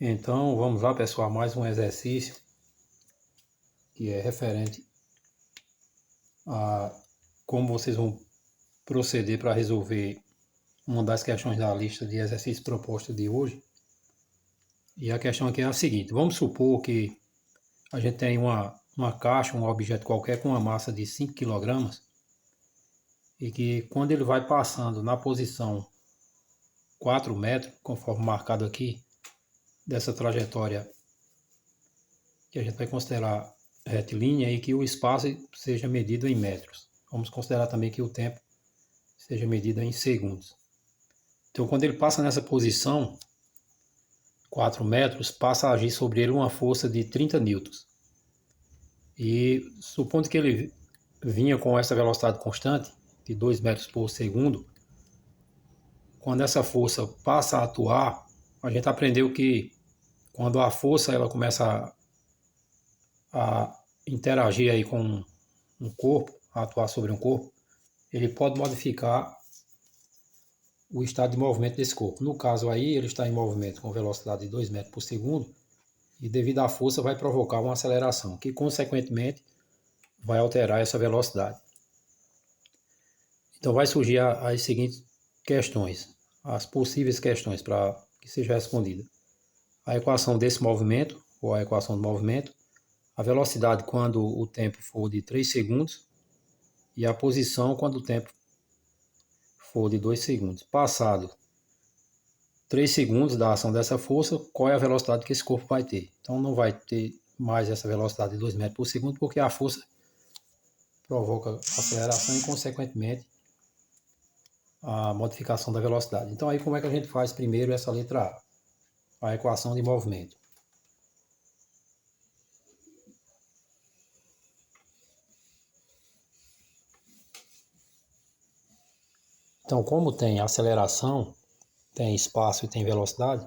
Então vamos lá, pessoal, mais um exercício que é referente a como vocês vão proceder para resolver uma das questões da lista de exercícios proposta de hoje. E a questão aqui é a seguinte: vamos supor que a gente tem uma caixa, um objeto qualquer com uma massa de 5 kg e que quando ele vai passando na posição 4 metros, conforme marcado aqui, dessa trajetória que a gente vai considerar retilínea e que o espaço seja medido em metros. Vamos considerar também que o tempo seja medido em segundos. Então, quando ele passa nessa posição, 4 metros, passa a agir sobre ele uma força de 30 newtons. E supondo que ele vinha com essa velocidade constante, de 2 metros por segundo, quando essa força passa a atuar, a gente aprendeu que quando a força ela começa a interagir aí com um corpo, a atuar sobre um corpo, ele pode modificar o estado de movimento desse corpo. No caso aí, ele está em movimento com velocidade de 2 metros por segundo e devido à força vai provocar uma aceleração, que consequentemente vai alterar essa velocidade. Então vai surgir as seguintes questões, as possíveis questões para que seja respondida. A equação desse movimento, ou a equação do movimento, a velocidade quando o tempo for de 3 segundos e a posição quando o tempo for de 2 segundos. Passado 3 segundos da ação dessa força, qual é a velocidade que esse corpo vai ter? Então não vai ter mais essa velocidade de 2 metros por segundo, porque a força provoca aceleração e, consequentemente, a modificação da velocidade. Então aí como é que a gente faz primeiro essa letra A? A equação de movimento. Então, como tem aceleração, tem espaço e tem velocidade,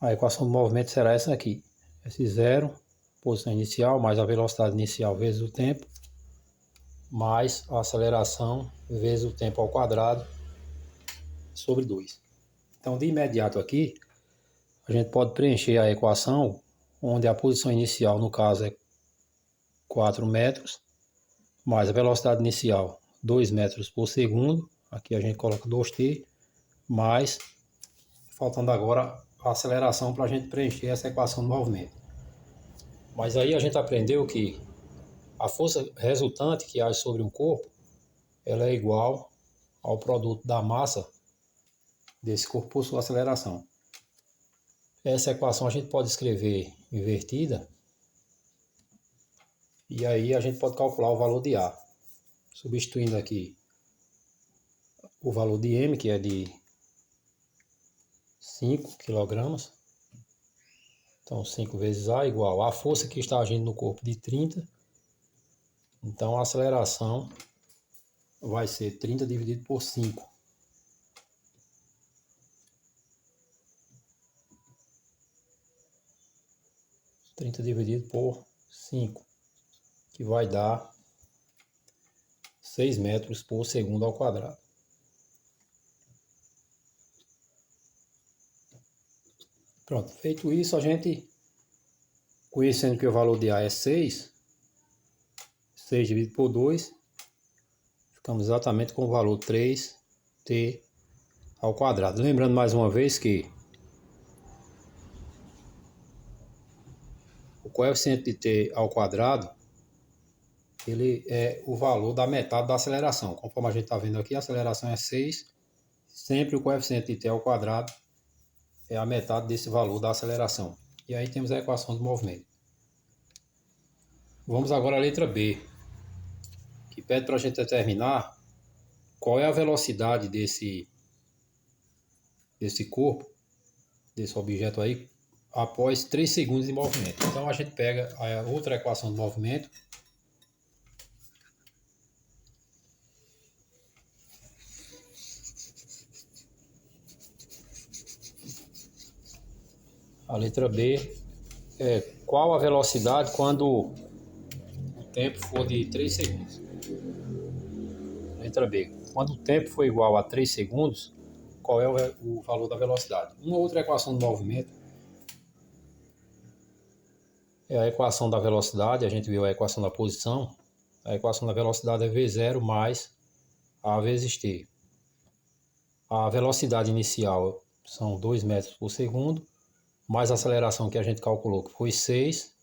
a equação do movimento será essa aqui. S0, posição inicial, mais a velocidade inicial vezes o tempo, mais a aceleração vezes o tempo ao quadrado, sobre 2. Então, de imediato aqui, a gente pode preencher a equação, onde a posição inicial, no caso, é 4 metros, mais a velocidade inicial, 2 metros por segundo, aqui a gente coloca 2t, mais, faltando agora a aceleração para a gente preencher essa equação do movimento. Mas aí a gente aprendeu que a força resultante que age sobre um corpo, ela é igual ao produto da massa desse corpo por sua aceleração. Essa equação a gente pode escrever invertida, e aí a gente pode calcular o valor de A, substituindo aqui o valor de M, que é de 5 kg. Então 5 vezes A igual a força que está agindo no corpo de 30. Então a aceleração vai ser 30 dividido por 5. Dividido por 5, que vai dar 6 metros por segundo ao quadrado. Pronto, feito isso, a gente, conhecendo que o valor de A é 6 dividido por 2, ficamos exatamente com o valor 3t ao quadrado. Lembrando mais uma vez que o coeficiente de t ao quadrado, ele é o valor da metade da aceleração. Conforme a gente está vendo aqui, a aceleração é 6, sempre o coeficiente de t ao quadrado é a metade desse valor da aceleração. E aí temos a equação do movimento. Vamos agora à letra B, que pede para a gente determinar qual é a velocidade desse corpo, desse objeto aí, após 3 segundos de movimento. Então a gente pega a outra equação do movimento, a letra B é qual a velocidade quando o tempo for de 3 segundos. Letra B, quando o tempo for igual a 3 segundos, qual é o valor da velocidade. Uma outra equação de movimento é a equação da velocidade. A gente viu a equação da posição. A equação da velocidade é V0 mais A vezes T. A velocidade inicial são 2 metros por segundo, mais a aceleração que a gente calculou, que foi 6,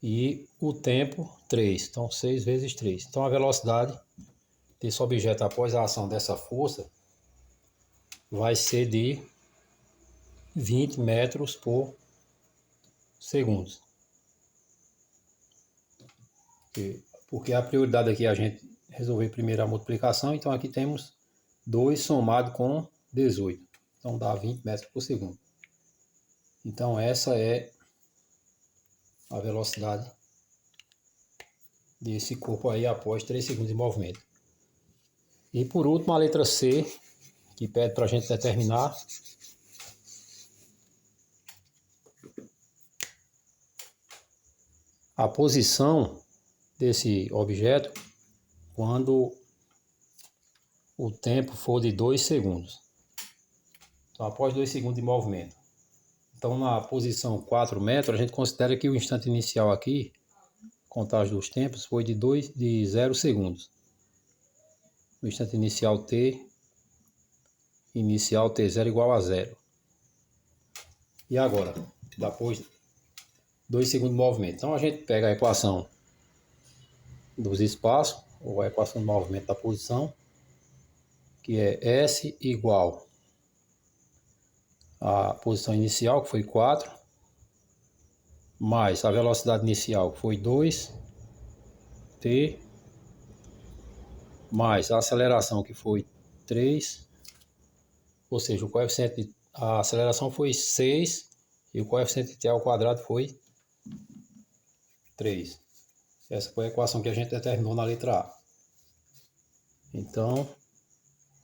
e o tempo 3. Então, 6 vezes 3. Então, a velocidade desse objeto após a ação dessa força vai ser de 20 metros por segundo. Porque a prioridade aqui é a gente resolver primeiro a multiplicação, então aqui temos 2 somado com 18. Então dá 20 metros por segundo. Então essa é a velocidade desse corpo aí após 3 segundos de movimento. E por último a letra C, que pede para a gente determinar a posição desse objeto quando o tempo for de 2 segundos. Então, após 2 segundos de movimento. Então, na posição 4 metros, a gente considera que o instante inicial aqui, contagem dos tempos, foi de 0 segundos. O instante inicial T, inicial T0 igual a 0. E agora, depois 2 segundos de movimento. Então, a gente pega a equação dos espaços, ou a equação de movimento da posição, que é S igual a posição inicial, que foi 4, mais a velocidade inicial, que foi 2, T, mais a aceleração, que foi 3, ou seja, o coeficiente de a aceleração foi 6 e o coeficiente de T ao quadrado foi 3. Essa foi a equação que a gente determinou na letra A. Então,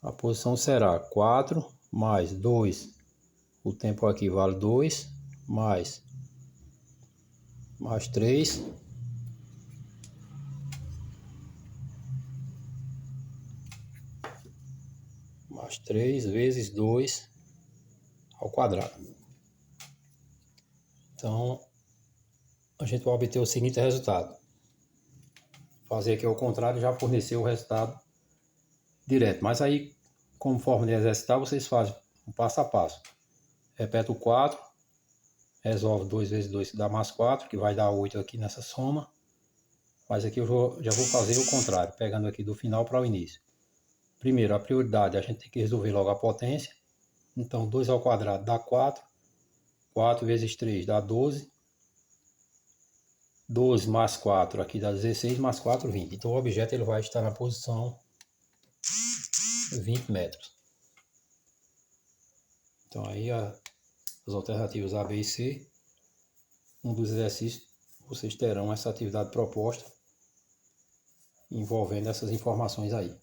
a posição será 4 mais 2, o tempo aqui vale 2, mais 3, mais 3 vezes 2 ao quadrado. Então, a gente vai obter o seguinte resultado. Fazer aqui ao contrário já forneceu o resultado direto. Mas aí, como forma de exercitar, vocês fazem um passo a passo. Repete o 4, resolve 2 vezes 2 que dá mais 4, que vai dar 8 aqui nessa soma. Mas aqui eu já vou fazer o contrário, pegando aqui do final para o início. Primeiro, a prioridade, a gente tem que resolver logo a potência. Então, 2 ao quadrado dá 4. 4 vezes 3 dá 12. 12 mais 4 aqui dá 16, mais 4, 20. Então, o objeto ele vai estar na posição 20 metros. Então, aí as alternativas A, B e C. Um dos exercícios, vocês terão essa atividade proposta envolvendo essas informações aí.